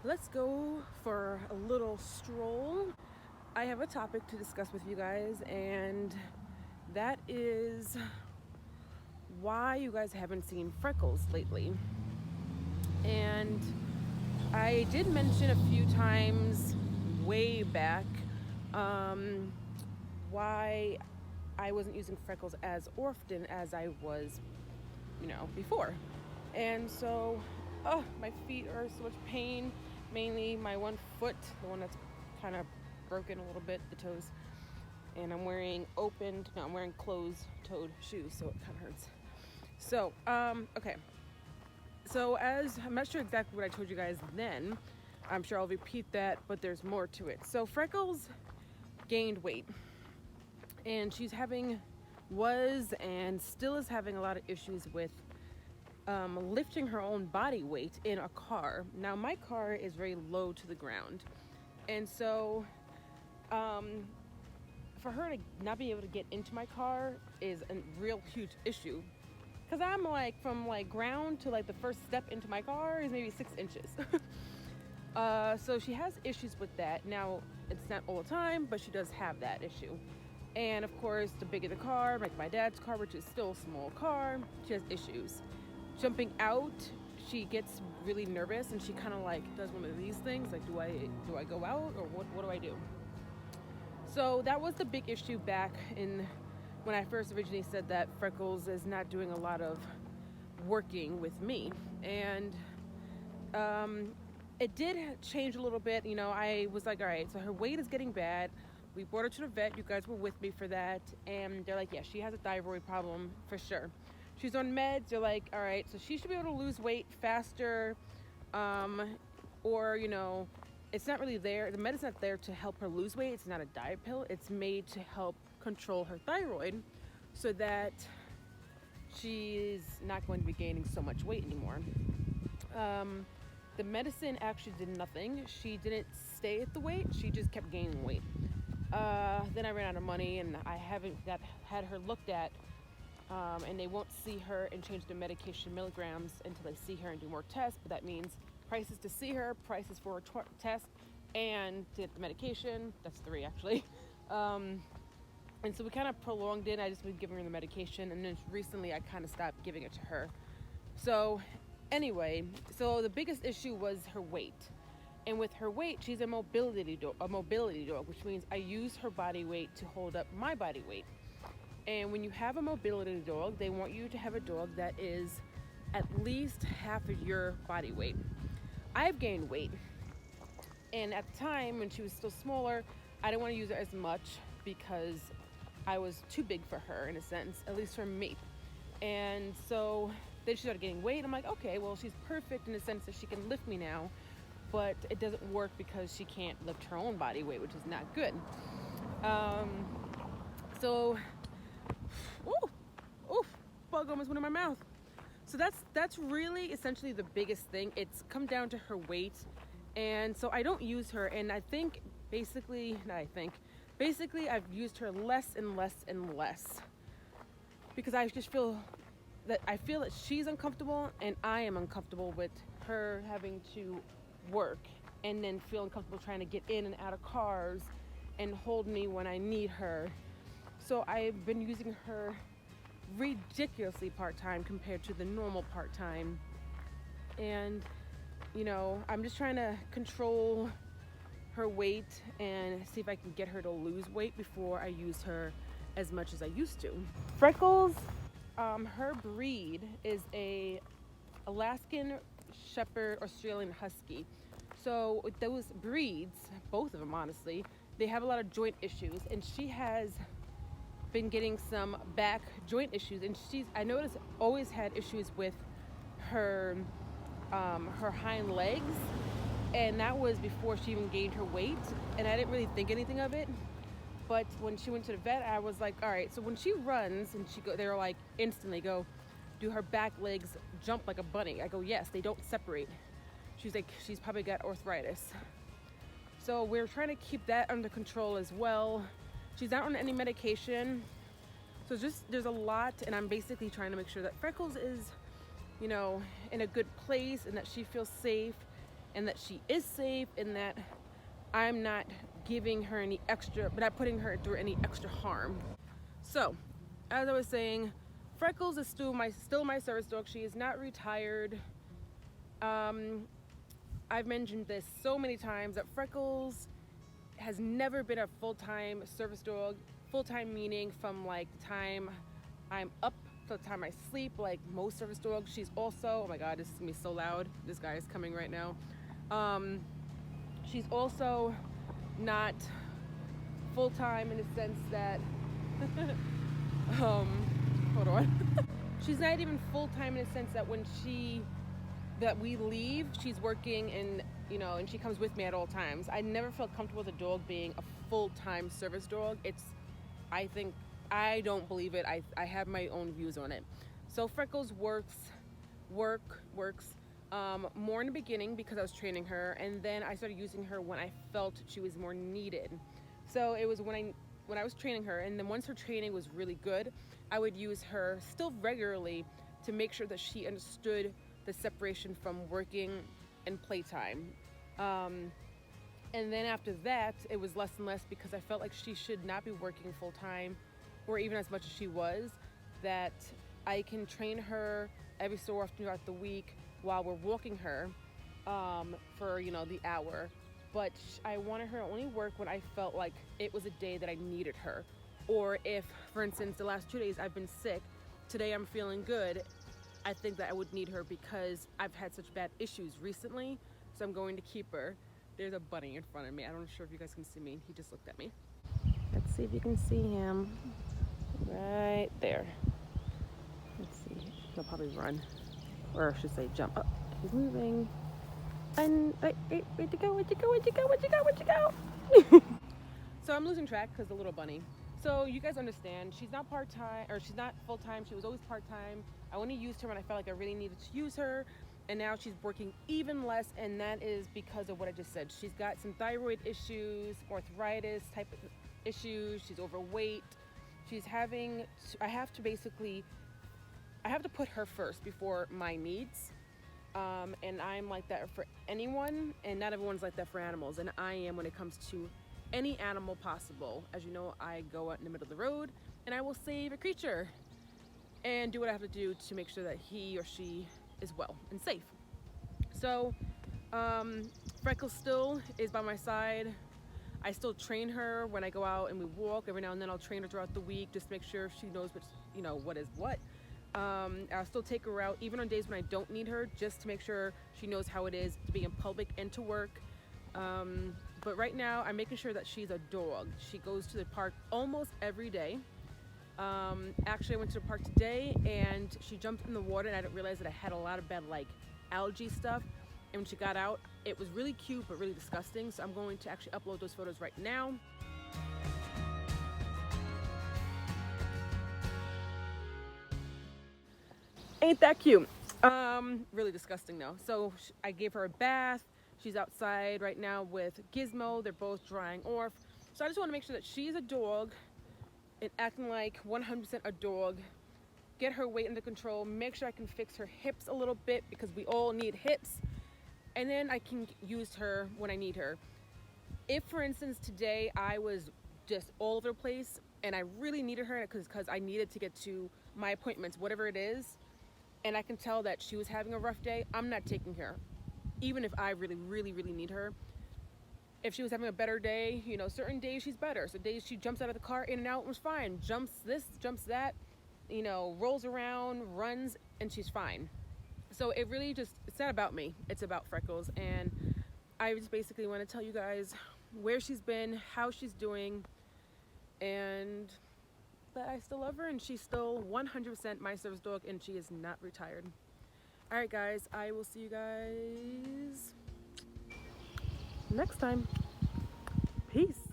let's go for a little stroll. I have a topic to discuss with you guys, and that is why you guys haven't seen Freckles lately. And I did mention a few times way back why I wasn't using Freckles as often as I was, before. And so, oh, my feet are so much pain. Mainly my one foot, the one that's kind of broken a little bit, the toes. And I'm wearing closed-toed shoes, so it kind of hurts. So, okay. So I'm not sure exactly what I told you guys then. I'm sure I'll repeat that, but there's more to it. So Freckles gained weight, and was and still is having a lot of issues with lifting her own body weight in a car. Now my car is very low to the ground, and so for her to not be able to get into my car is a real huge issue, because I'm from ground to the first step into my car is maybe 6 inches. So she has issues with that. Now it's not all the time, but she does have that issue. And of course, the bigger the car, like my dad's car, which is still a small car, she has issues. Jumping out, she gets really nervous, and she kind of does one of these things, like, do I go out, or what do I do? So that was the big issue back in when I first originally said that Freckles is not doing a lot of working with me. And it did change a little bit. I was like, all right, so her weight is getting bad. We brought her to the vet. You guys were with me for that. And they're like, yeah, she has a thyroid problem for sure. She's on meds. They're like, all right, so she should be able to lose weight faster. Or, it's not really there. The medicine's not there to help her lose weight. It's not a diet pill. It's made to help control her thyroid so that she's not going to be gaining so much weight anymore. The medicine actually did nothing. She didn't stay at the weight. She just kept gaining weight. Then I ran out of money, and I haven't had her looked at, and they won't see her and change the medication milligrams until they see her and do more tests. But that means prices to see her, prices for a test, and to get the medication. That's 3 actually. And so we kind of prolonged it. I just been giving her the medication, and then recently I kind of stopped giving it to her. So anyway, so the biggest issue was her weight. And with her weight, she's a mobility dog, which means I use her body weight to hold up my body weight. And when you have a mobility dog, they want you to have a dog that is at least half of your body weight. I've gained weight, and at the time when she was still smaller, I didn't want to use her as much because I was too big for her, in a sense, at least for me. And so then she started getting weight, and I'm like, okay, well, she's perfect in the sense that she can lift me now, but it doesn't work because she can't lift her own body weight, which is not good. Bug almost went in my mouth. So that's really essentially the biggest thing. It's come down to her weight. And so I don't use her, and basically I've used her less and less and less, because I just feel that she's uncomfortable, and I am uncomfortable with her having to work and then feel uncomfortable trying to get in and out of cars and hold me when I need her. So I've been using her ridiculously part-time compared to the normal part-time. And I'm just trying to control her weight and see if I can get her to lose weight before I use her as much as I used to. Freckles, her breed is a Alaskan Shepherd Australian Husky. So with those breeds, both of them honestly, they have a lot of joint issues, and she has been getting some back joint issues, and I noticed always had issues with her hind legs, and that was before she even gained her weight, and I didn't really think anything of it. But when she went to the vet, I was like, all right, so when she runs and they're like instantly go, do her back legs jump like a bunny? I go, yes, they don't separate. She's like, she's probably got arthritis. So we're trying to keep that under control as well. She's not on any medication. So there's a lot, and I'm basically trying to make sure that Freckles is, in a good place, and that she feels safe, and that she is safe, and that I'm not giving her any extra, but not putting her through any extra harm. So, as I was saying, Freckles is still my service dog. She is not retired. I've mentioned this so many times that Freckles has never been a full-time service dog. Full-time meaning from like the time I'm up to the time I sleep, like most service dogs. She's also, oh my god, this is gonna be so loud. This guy is coming right now. She's also not full-time in the sense that hold on. She's not even full-time in the sense that when we leave, she's working, and and she comes with me at all times. I never felt comfortable with a dog being a full-time service dog. I don't believe it. I have my own views on it. So Freckles works more in the beginning because I was training her, and then I started using her when I felt she was more needed. So it was when I was training her, and then once her training was really good, I would use her still regularly to make sure that she understood the separation from working and playtime. And then after that, it was less and less because I felt like she should not be working full-time, or even as much as she was, that I can train her every so often throughout the week while we're walking her for the hour. But I wanted her to only work when I felt like it was a day that I needed her, or if, for instance, the last 2 days I've been sick, today I'm feeling good, I think that I would need her because I've had such bad issues recently, so I'm going to keep her. There's a bunny in front of me. I'm not sure if you guys can see me. He just looked at me. Let's see if you can see him. Right there. Let's see. He'll probably run. Or I should say jump. Oh, he's moving. And where'd you go? So I'm losing track because the little bunny. So you guys understand, she's not part-time, or she's not full-time. She was always part-time. I only used her when I felt like I really needed to use her, and now she's working even less, and that is because of what I just said. She's got some thyroid issues, arthritis type of issues. She's overweight. I have to put her first before my needs. And I'm like that for anyone, and not everyone's like that for animals, and I am when it comes to any animal possible. As you know, I go out in the middle of the road and I will save a creature and do what I have to do to make sure that he or she is well and safe. So Freckles still is by my side. I still train her when I go out and we walk. Every now and then I'll train her throughout the week, just to make sure she knows what is what. I'll still take her out even on days when I don't need her, just to make sure she knows how it is to be in public and to work. But right now I'm making sure that she's a dog. She goes to the park almost every day. Actually, I went to the park today and she jumped in the water, and I didn't realize that I had a lot of bad algae stuff. And when she got out, it was really cute but really disgusting. So I'm going to actually upload those photos right now. Ain't that cute? Really disgusting though. So I gave her a bath. She's outside right now with Gizmo. They're both drying off. So I just want to make sure that she's a dog and acting like 100% a dog. Get her weight under control. Make sure I can fix her hips a little bit because we all need hips. And then I can use her when I need her. If, for instance, today I was just all over the place and I really needed her because I needed to get to my appointments, whatever it is, and I can tell that she was having a rough day, I'm not taking her, even if I really, really, really need her. If she was having a better day, certain days she's better. So days she jumps out of the car, in and out, was fine. Jumps this, jumps that, rolls around, runs, and she's fine. So it really it's not about me. It's about Freckles. And I just basically want to tell you guys where she's been, how she's doing, and that I still love her, and she's still 100% my service dog, and she is not retired. All right, guys, I will see you guys next time. Peace.